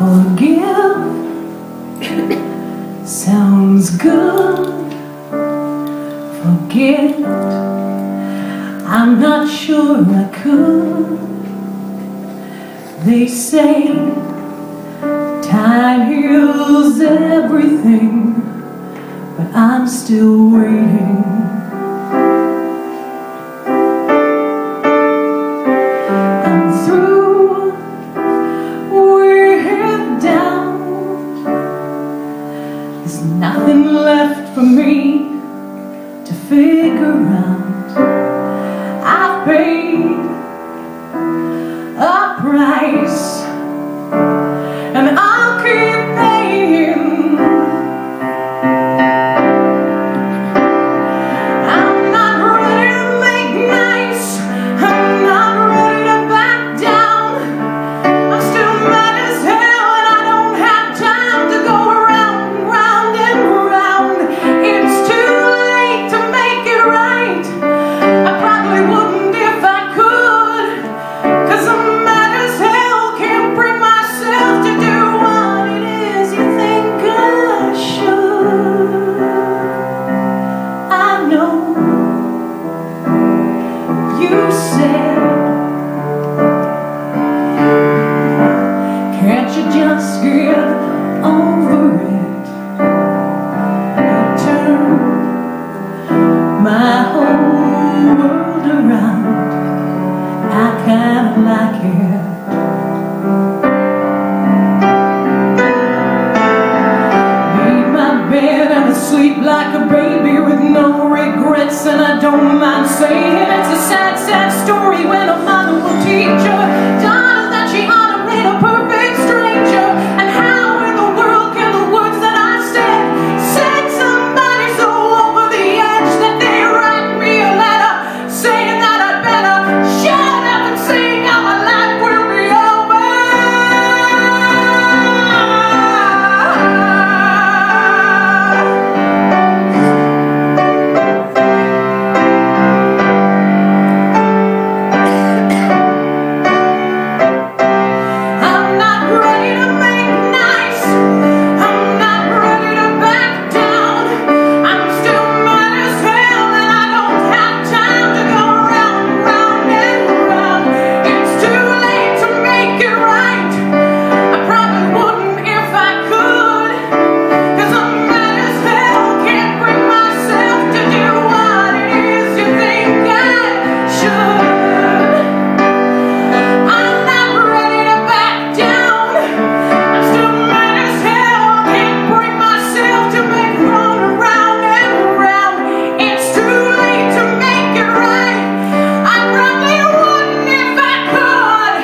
Forgive sounds good. Forget, I'm not sure I could. They say time heals everything, but I'm still waiting. I'm through, we're head down. There's nothing left for me to figure out. I've paid a price, and I'll keep paying. I'm not ready to make nice, I'm not ready to back down. I'm still mad as hell, and I don't have time to go around, round and round. It's too late to make it right. I probably wouldn't if I could, 'cause I'm mad as hell, can't bring myself to do what it is you think I should. I know you said, can't you just get over it? You turned my whole world around. I kinda like it. Made my bed and I sleep like a baby with no regrets, and I don't mind saying it's a sad, sad story when a mother will teach her daughter that she ought to meet a perfect stranger. And how in the world can the words that I said send somebody so over the edge that they write me a letter saying that I'd better shut up and sing how my life will be over? I'm not ready to make nice, I'm not ready to back down. I'm still mad as hell, and I don't have time to go round, round and round. It's too late to make it right. I probably wouldn't if I could, 'cause I'm mad as hell, can't bring myself to do what it is you think I should. I'm not ready to back down. I'm still mad as hell, can't bring myself to make run around and round. It's too late to make it right. I probably wouldn't if I could.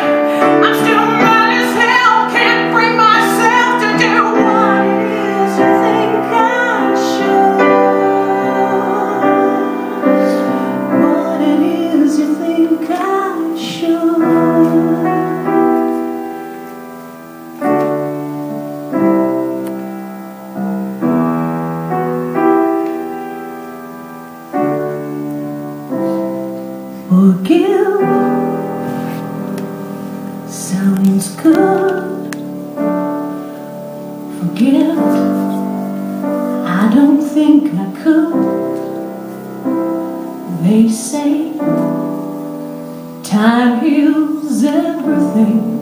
I'm still mad as hell, can't bring myself to do what it is you think I should. What it is you think I should. Forgive sounds good. Forget, I don't think I could. They say time heals everything,